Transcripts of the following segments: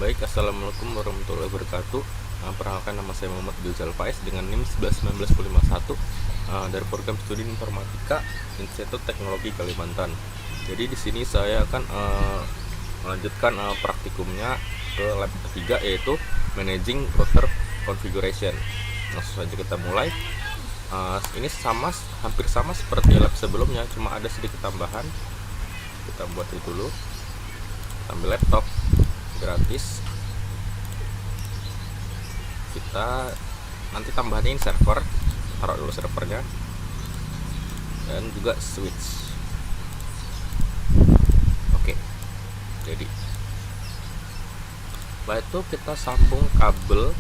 Baik, assalamualaikum warahmatullahi wabarakatuh. Perkenalkan, nama saya Muhammad Gazal Faiz dengan NIM 111951 dari program studi informatika Institut Teknologi Kalimantan. Jadi di sini saya akan melanjutkan praktikumnya ke lab ketiga, yaitu Managing Router Configuration. Langsung saja kita mulai. Ini hampir sama seperti lab sebelumnya, cuma ada sedikit tambahan. Kita buat itu dulu. Ambil laptop gratis, kita nanti tambahin server, taruh dulu servernya, dan juga switch. Oke, jadi setelah itu kita sambung kabel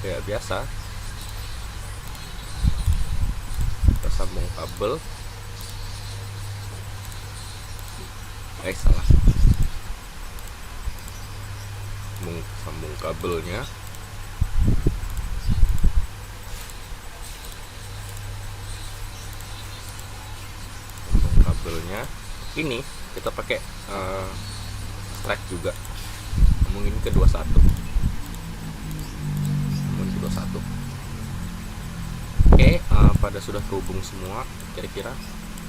kayak biasa. Kita sambung kabel, salah, sambung kabelnya. Ini kita pakai strike juga, ngomongin ke 21. Oke, pada sudah terhubung semua kira-kira,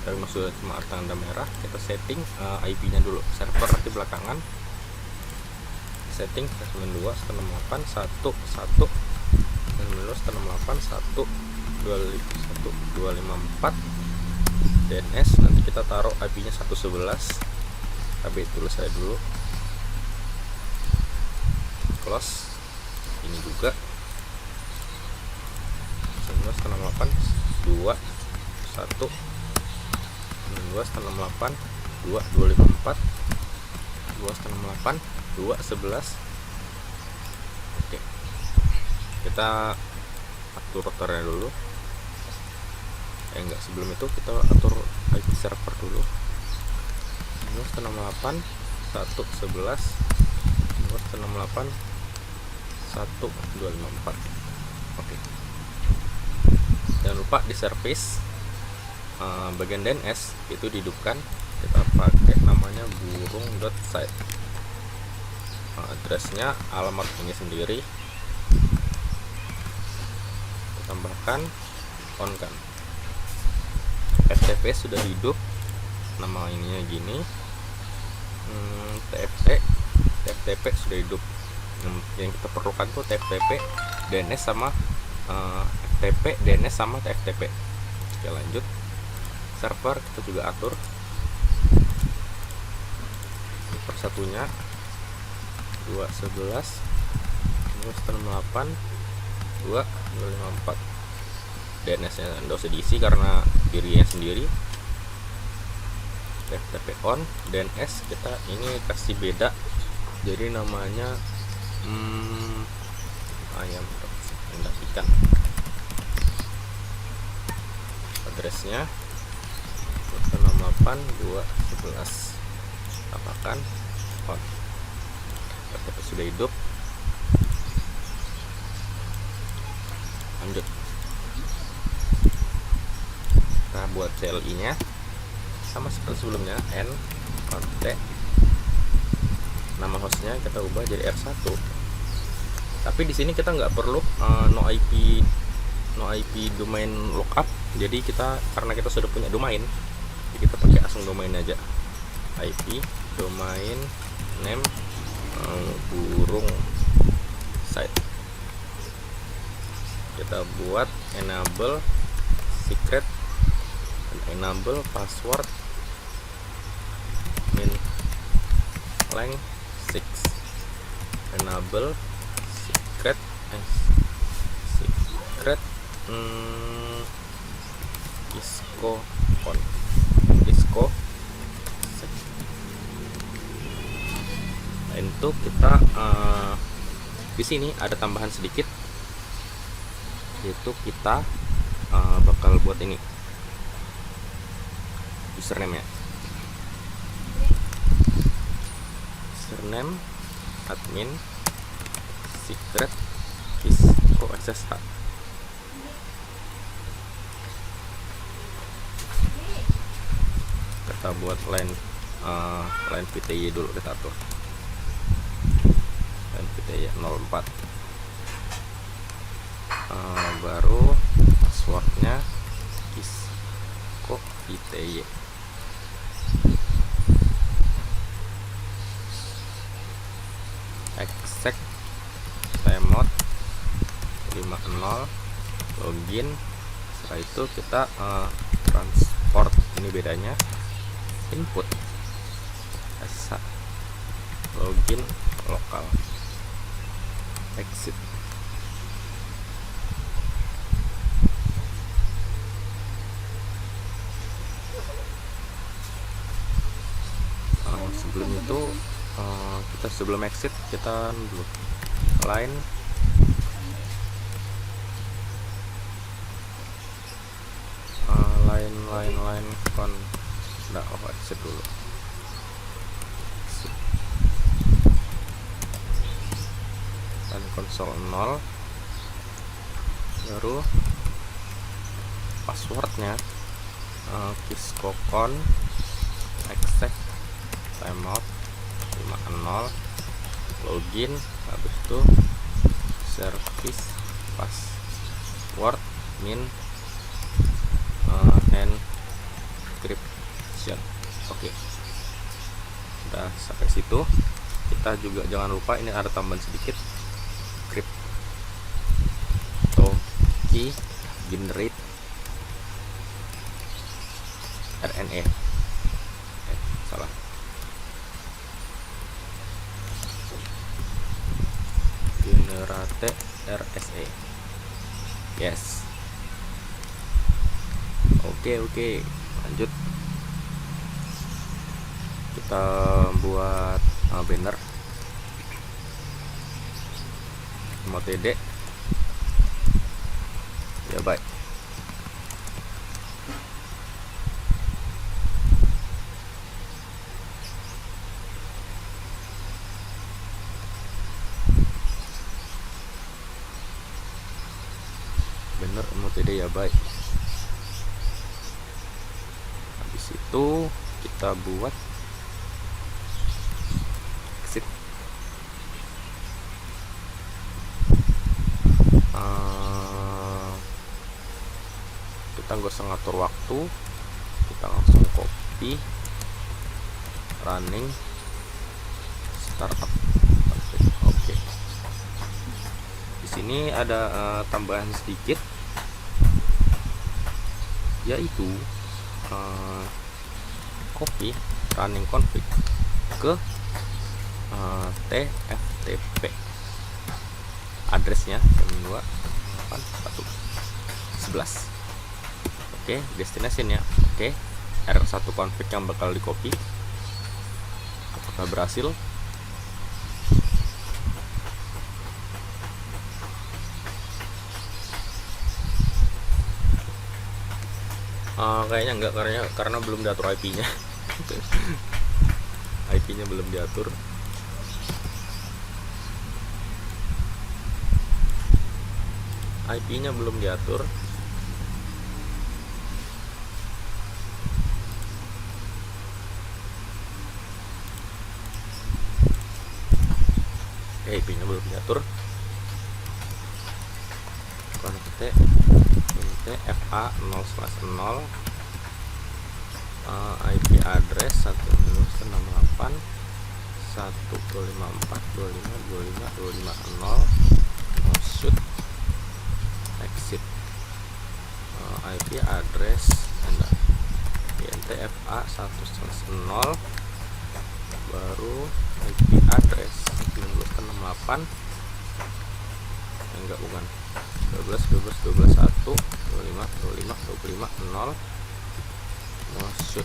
tapi sudah cuma tanda merah. Kita setting IP-nya dulu, server nanti belakangan. Setting 92.168.1.254 DNS. Nanti kita taruh IP-nya 111. KB tulis saya dulu, close. Ini juga 19.68.2.254.2.254.2.11. Oke, kita atur routernya dulu. Sebelum itu kita atur IP server dulu. 19.68.1.2.168.1.254. Oke. Jangan lupa di service bagian DNS itu dihidupkan. Kita pakai namanya burung.site. Addressnya, alamat ini sendiri kita tambahkan, on kan. FTP sudah hidup, nama ininya gini. TFTP sudah hidup. Yang kita perlukan tuh TFTP, DNS sama FTP, DNS sama TFTP. Oke, lanjut. Server kita juga atur persatunya, 2.11.168.2.254. DNS-nya nggak usah diisi karena dirinya sendiri. FTP on. DNS kita ini kasih beda, jadi namanya ayam ikan. Addressnya 268.2.11. tambahkan on. FTP sudah hidup. Lanjut, kita buat CLI nya sama seperti sebelumnya, n t. Nama hostnya kita ubah jadi R1. Tapi di sini kita nggak perlu no IP domain lookup. Jadi karena kita sudah punya domain, jadi kita pakai langsung domain aja. IP domain name burung site. Kita buat enable secret dan enable password min length 6. Enable secret disco itu kita di sini ada tambahan sedikit, yaitu kita bakal buat ini username nya. Username admin secret disco ssh. Kita buat line VTY dulu, kita atur. baru passwordnya Kisko ITY. Exec remote 50 login. Setelah itu kita transport, ini bedanya input esa login lokal, exit. Sebelum itu kita sebelum exit kita dulu line con exit dulu. Dan konsol 0, baru passwordnya kiskocon exec timeout 50 login, habis itu service password min encryption. Oke, udah sampai situ. Kita juga jangan lupa ini ada tambahan sedikit, crypto key generate RNA. Salah. Generate RSA. Yes. Oke, lanjut. Kita buat banner mau TD ya, baik. Banner mau TD ya, baik. Habis itu kita buat exit. Kita nggak usah ngatur waktu, kita langsung copy running startup. Oke. Di sini ada tambahan sedikit, yaitu copy running config ke TFTP addressnya 2.8.1.11. Oke, destination ya. Oke, R1 config yang bakal di copy. Apakah berhasil? Kayaknya enggak, karena belum diatur IP-nya. IP-nya belum diatur. IP-nya belum diatur. IP-nya belum diatur. Konfig FA 0/0 IP address 168 125.425.25.25.0 shoot exit IP address INTFA 1/0 baru IP address 1968 enggak, bukan 12.12.12.1 25.25.25.0 shoot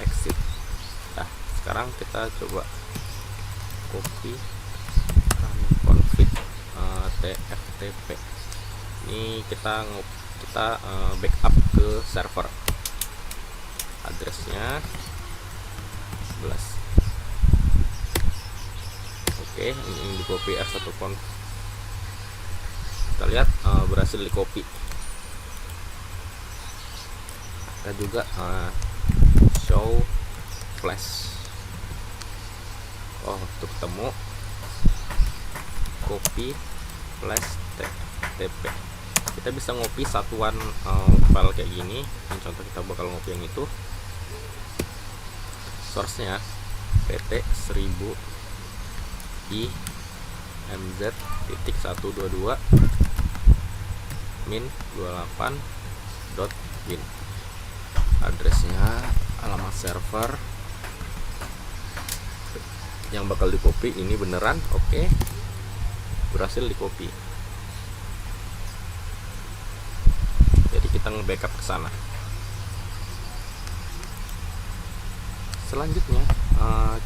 exit. Nah, sekarang kita coba copy config TFTP. Ini kita backup ke server. Addressnya 11. Oke, ini di copy R1 config. Kita lihat berhasil di copy. Kita juga show flash. Oh, itu ketemu. copy flash TP. Kita bisa ngopi satuan file kayak gini. Ini contoh kita bakal ngopi yang itu. Source nya pt 1000 i mz.122 min 28.bin. Addressnya, alamat server yang bakal di copy ini beneran oke. Berhasil di copy. Jadi kita nge-backup ke sana. Selanjutnya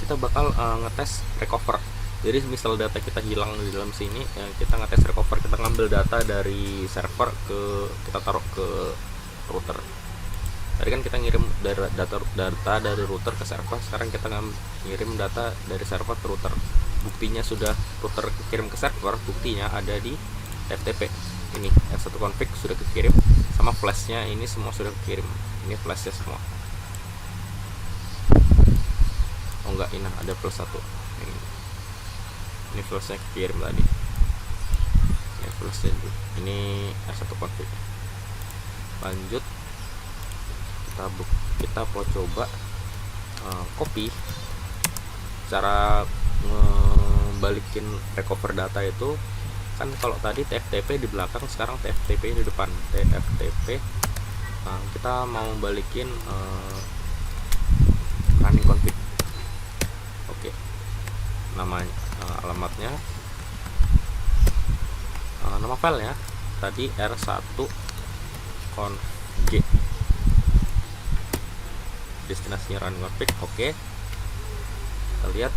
kita bakal ngetes recover. Jadi misal data kita hilang di dalam sini, kita ngetes recover. Kita ngambil data dari server kita taruh ke router. Tadi kan kita ngirim data dari router ke server. Sekarang kita ngirim data dari server ke router. Buktinya sudah router kirim ke server. Buktinya ada di FTP. Ini F1config sudah dikirim, sama flashnya ini semua sudah dikirim. Ini flashnya semua. Oh enggak, ini ada plus 1. Ini flashnya kirim tadi. Ini flashnya ini F1config. Lanjut, kita mau coba copy. Cara balikin recover data itu kan, kalau tadi TFTP di belakang, sekarang TFTP di depan. TFTP kita mau balikin running config. Oke, namanya alamatnya, nama filenya tadi r1confg, destinasinya running config. Oke, kita lihat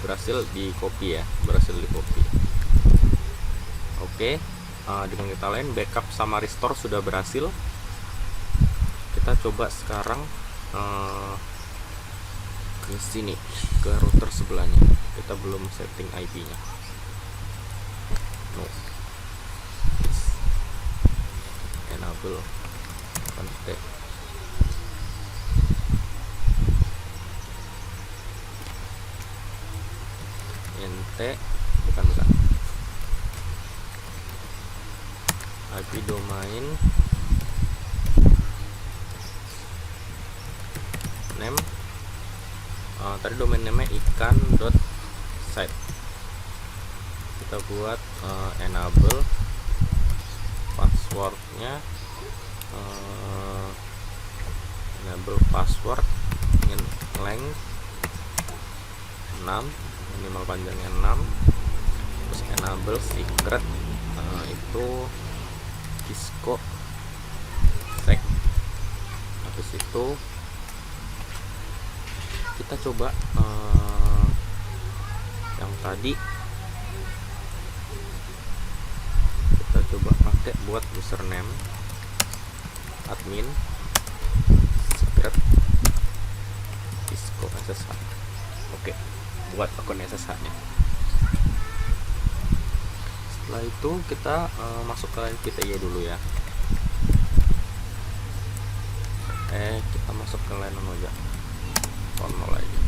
berhasil di copy ya, berhasil di copy. Oke, dengan kata lain backup sama restore sudah berhasil. Kita coba sekarang ke sini, ke router sebelahnya. Kita belum setting IP-nya. No. Enable config. bukan IP domain name, tadi domain name ikan.site. Kita buat enable passwordnya, enable password in length 6, minimal panjangnya 6. Terus enable secret, itu Cisco sec. Habis itu kita coba yang tadi kita coba pakai buat username admin secret Cisco SSH. Oke, buat akun SSH nya. Setelah itu kita masuk ke line PTY dulu ya. Kita masuk ke line aja, normal aja.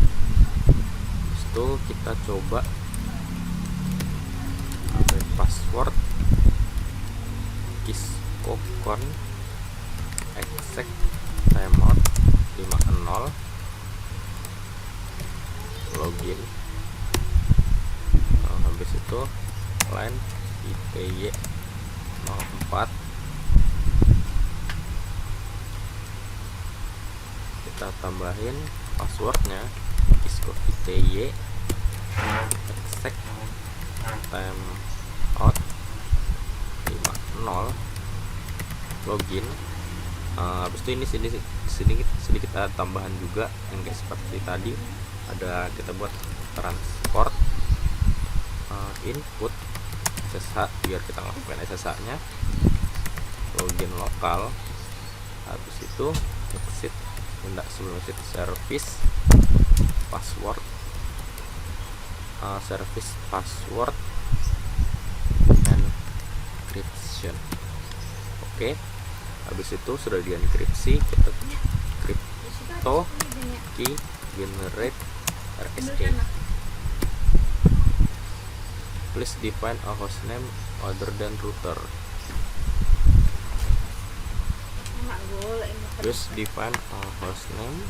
Terus itu kita coba ambil password kiscocon exec timeout 50 login. Habis itu line ITY 04, kita tambahin passwordnya Cisco ITY exec timeout 50 login. Habis itu ini sini kita tambahan juga yang kayak seperti tadi, ada kita buat transport input SSH biar kita lakukan SSH nya, login lokal. Habis itu exit, sebelum exit service password, service password encryption. Oke, habis itu sudah di enkripsi, kita crypto key generate RSA. Please define a hostname other than router. Please define a hostname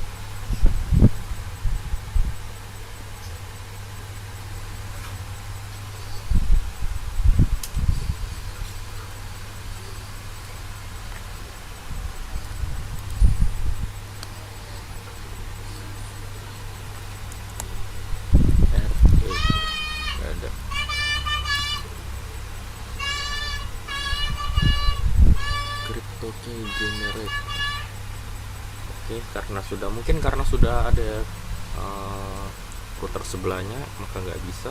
generate. Oke, karena sudah ada router sebelahnya, maka nggak bisa.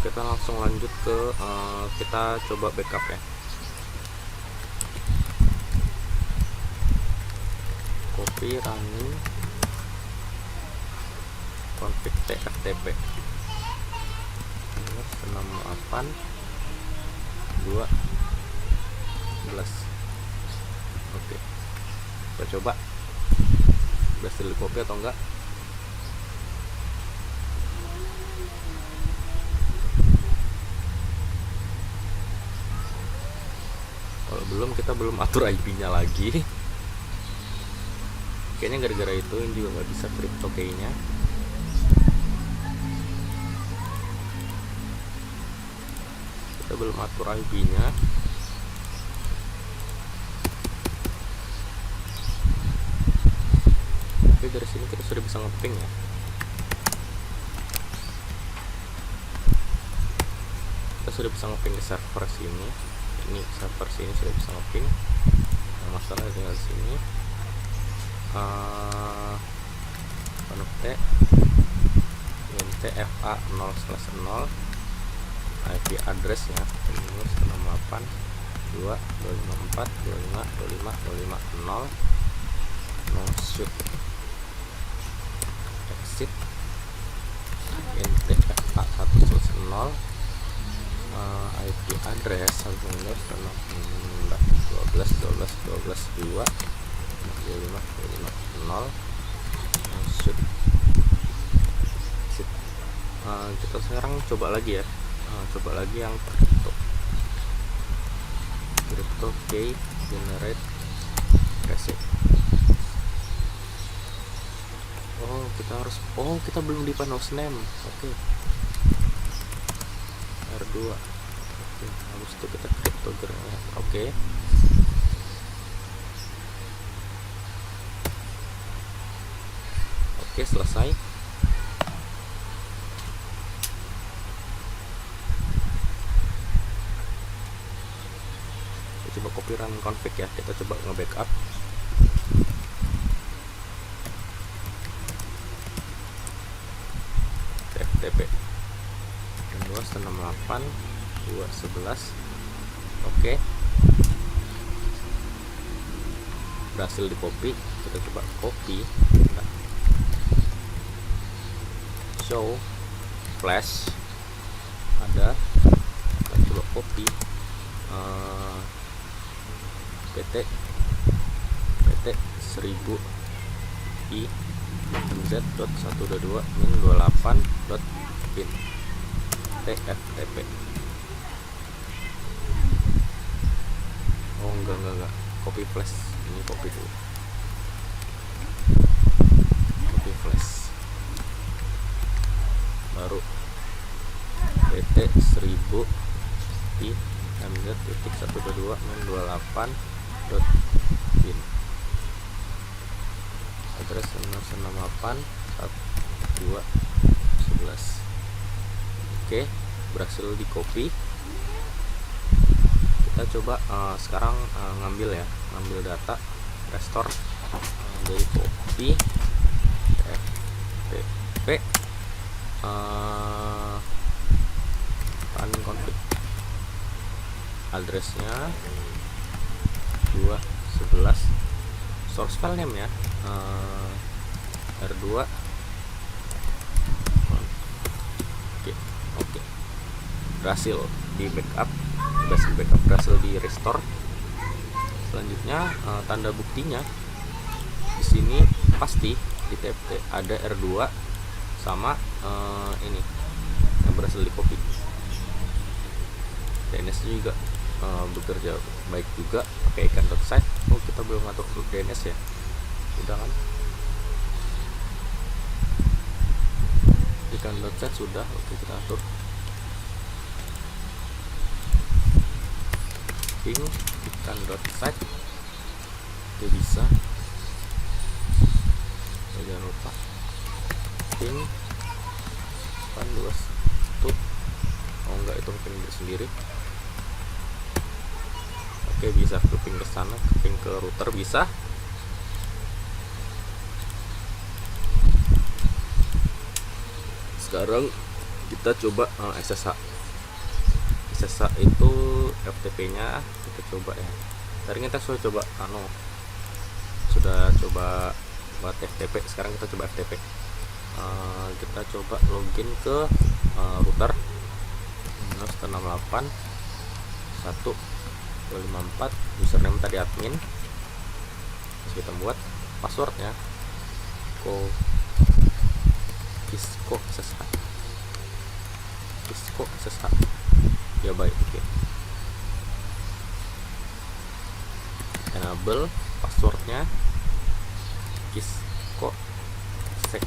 Kita langsung lanjut ke kita coba backup ya. Copy running config tftp 68 12. Oke, kita coba berhasil di copy atau enggak. Kalau belum, kita belum atur IP-nya lagi. Kayaknya gara-gara itu ini juga nggak bisa crypto key-nya. Kita belum atur IP-nya. Oke, dari sini kita sudah bisa nge-ping ya. Kita sudah bisa nge-ping ke server sini. Ini server sini sudah bisa nge-ping. Yang masalah tinggal sini. Connect fa 0/0 IP addressnya 168 254 25 25 25 0. No shoot exit fa 1/0 IP address 12 2 25 0. Shoot exit. Kita sekarang coba lagi ya. Coba lagi yang crypto key generate reset. Kita belum di hostname. Oke. R2. Oke, habis itu kita crypto generate. Oke. Oke, selesai. Kita coba copy run config ya. Kita coba nge-backup. tftp 268 211. Oke. Berhasil di copy. Kita coba copy. Show flash ada. Kita coba copy pt 1000 i mz.122-min28.pin tftp. Oh enggak, copy flash. Ini copy dulu, copy flash baru pt 1000 i mz.122-min28.pin address 168 12 11. Oke, berhasil di copy. Kita coba sekarang ngambil data restore dari copy ftp running config addressnya 211 source file name ya R2. Oke. Berhasil di backup, berhasil di restore. Selanjutnya tanda buktinya di sini pasti di TFT ada R2 sama ini yang berhasil di copy. DNS juga bekerja baik juga pakai ikan.site. Oh, kita belum ngatur DNS ya, udah kan? Ikan.site sudah, oke kita atur. Ping ikan.site itu bisa. Jangan lupa ping kan 21. Oh enggak, itu ping sendiri. Oke, bisa ke ping ke sana, ke ping ke router bisa. Sekarang kita coba SSH. SSH itu FTP nya kita coba ya. Tadi kita sudah coba buat FTP, sekarang kita coba FTP. Kita coba login ke router 168 1.254, username tadi admin. Terus kita buat passwordnya Cisco SSH. Ya baik, oke. Enable passwordnya Cisco sec.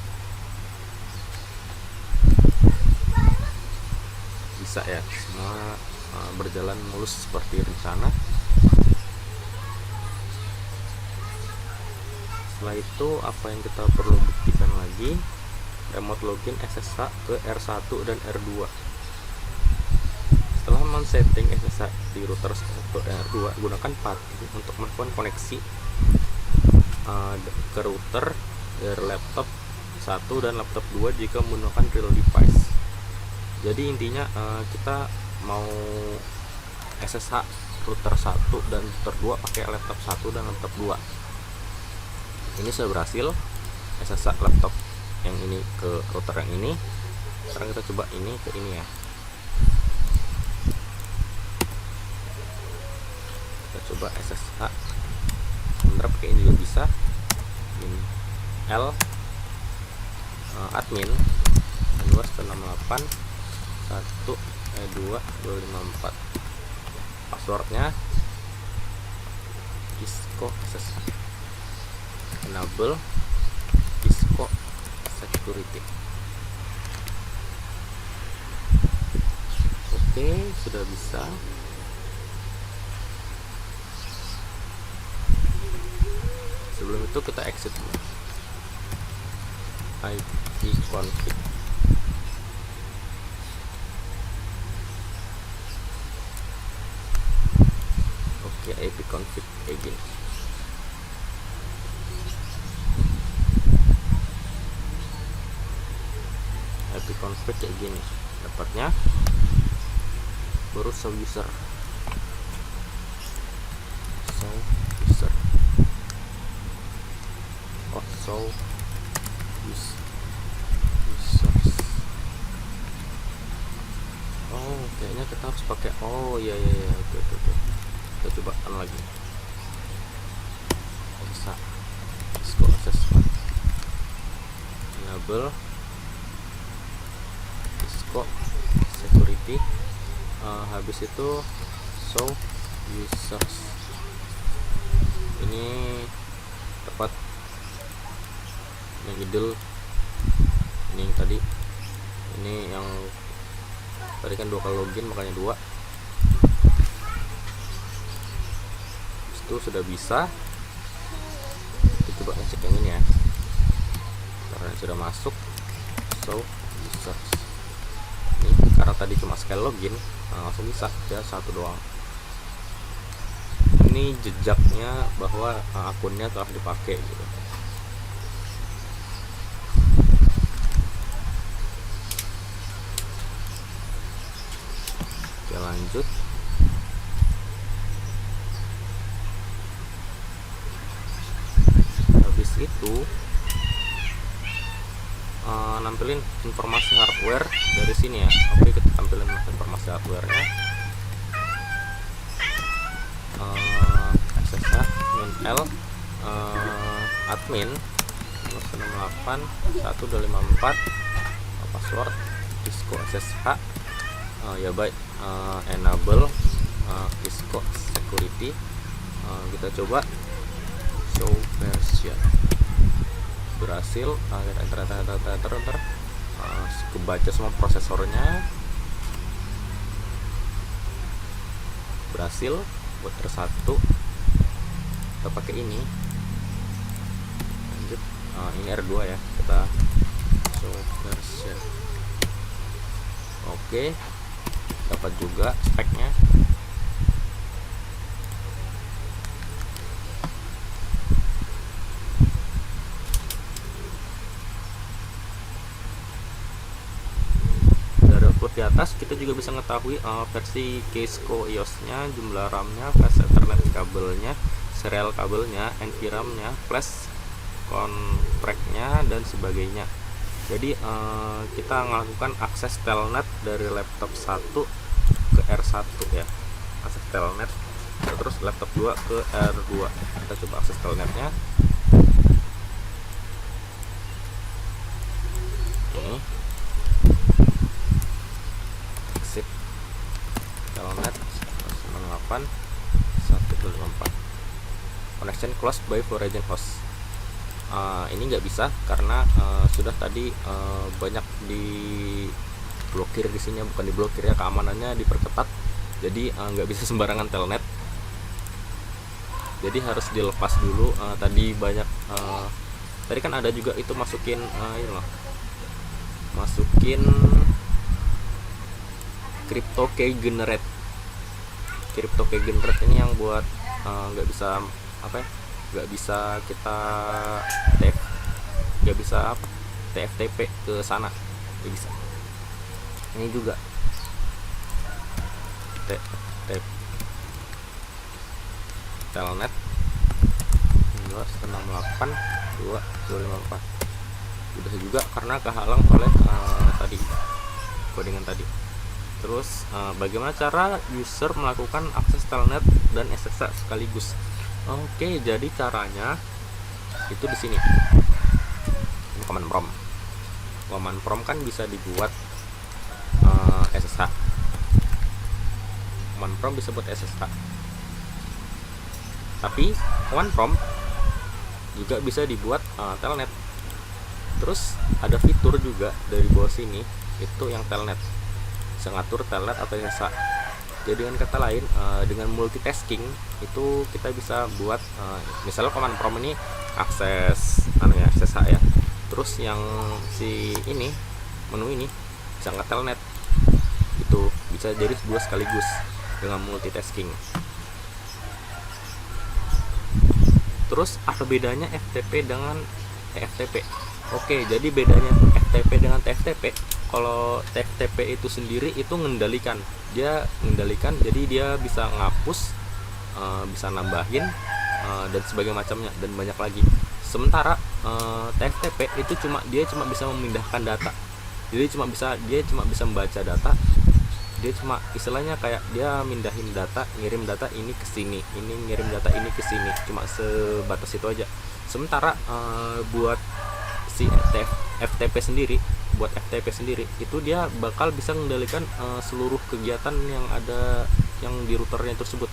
Bisa ya, semua berjalan mulus seperti rencana. Setelah itu apa yang kita perlu buktikan lagi? Remote login SSH ke R1 dan R2. Setelah men-setting SSH di router ke R2, gunakan PATI untuk melakukan koneksi ke router dari laptop 1 dan laptop 2 jika menggunakan real device. Jadi intinya kita mau SSH router 1 dan router 2 pakai laptop 1 dan laptop 2. Ini sudah berhasil SSH laptop yang ini ke router yang ini. Sekarang kita coba ini ke ini ya. Kita coba SSH sebentar pakai ini juga bisa. Ini L admin 268 1.254. Passwordnya Cisco SSH. Enable Cisco security. Oke, sudah bisa. Sebelum itu kita exit dulu. ipconfig. Oke, ipconfig kayak gini. Ipconfig kayak gini dapatnya. Baru show user. Show users. Oh, kayaknya kita harus pakai iya oke. Kita coba lagi. Bisa Cisco assessment. Enable Cisco security. Habis itu show users. Ini dapat yang idle, ini yang tadi, ini yang tadi kan 2 kali login makanya 2. Itu sudah bisa. Kita coba ngecek yang ini ya, karena sudah masuk. So users ini karena tadi cuma sekali login, langsung bisa ya, 1 doang. Ini jejaknya bahwa akunnya telah dipakai gitu. Oke, lanjut. Habis itu nampilin informasi hardware dari sini ya. Oke, kita tampilin informasi hardwarenya. SSH min L admin 268 1254 password Cisco SSH. Ya baik, enable Cisco security. Kita coba show version, berhasil. Enter. Kebaca semua prosesornya, berhasil. Buat R1 kita pakai ini, lanjut. Ini R2 ya, kita show version. Oke, dapat juga speknya. Di atas kita juga bisa mengetahui versi Cisco iOS-nya, jumlah RAM-nya, flash Ethernet kabelnya, serial kabelnya, NVRAM-nya, flash contract-nya dan sebagainya. Jadi kita melakukan akses telnet dari laptop 1 ke R1 ya, akses telnet, terus laptop 2 ke R2. Kita coba akses telnetnya. Ini telnet 128.124 connection closed by foreign host. Ini nggak bisa karena sudah tadi banyak diblokir di sini, bukan diblokir ya, keamanannya diperketat. Jadi nggak bisa sembarangan telnet, jadi harus dilepas dulu. Tadi banyak tadi kan ada juga itu masukin ini loh, masukin crypto key generate. Crypto key generate ini yang buat nggak bisa apa ya, nggak bisa kita nggak bisa TFTP ke sana, nggak bisa. Ini juga telnet 268.254 udah juga karena kehalang oleh tadi codingan tadi. Terus bagaimana cara user melakukan akses telnet dan SSH sekaligus? Oke, jadi caranya itu di sini. Ini command prompt. Command prompt kan bisa dibuat SSH. Command prompt bisa buat SSH. Tapi command prompt juga bisa dibuat telnet. Terus ada fitur juga dari bawah sini, itu yang telnet. Ngatur telnet atau SSH. Jadi dengan kata lain, dengan multitasking itu kita bisa buat misalnya command prompt ini akses SSH ya. Terus yang si ini menu ini bisa nggak telnet, itu bisa jadi dua sekaligus dengan multitasking. Terus apa bedanya FTP dengan TFTP? Oke, jadi bedanya FTP dengan TFTP, kalau TFTP itu sendiri itu mengendalikan, jadi dia bisa ngapus, bisa nambahin, dan sebagainya macamnya, dan banyak lagi. Sementara TFTP itu dia cuma bisa memindahkan data, jadi dia cuma bisa membaca data, dia cuma istilahnya kayak dia mindahin data, ngirim data ini ke sini, ini ngirim data ini ke sini, cuma sebatas itu aja. Sementara buat si FTP sendiri itu dia bakal bisa mengendalikan seluruh kegiatan yang ada yang di routernya tersebut.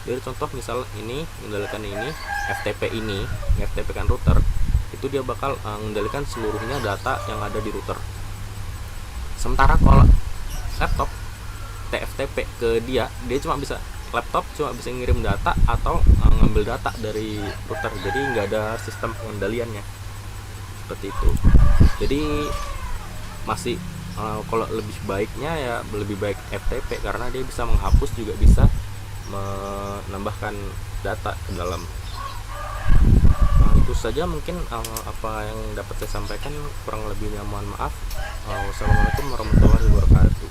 Jadi contoh misal ini mengendalikan ini FTP kan router, itu dia bakal mengendalikan seluruhnya data yang ada di router. Sementara kalau laptop TFTP ke dia cuma bisa ngirim data atau ngambil data dari router, jadi nggak ada sistem pengendaliannya seperti itu. Jadi masih kalau lebih baiknya ya lebih baik FTP karena dia bisa menghapus juga bisa menambahkan data ke dalam. Itu saja mungkin apa yang dapat saya sampaikan, kurang lebihnya mohon maaf. Wassalamualaikum warahmatullahi wabarakatuh.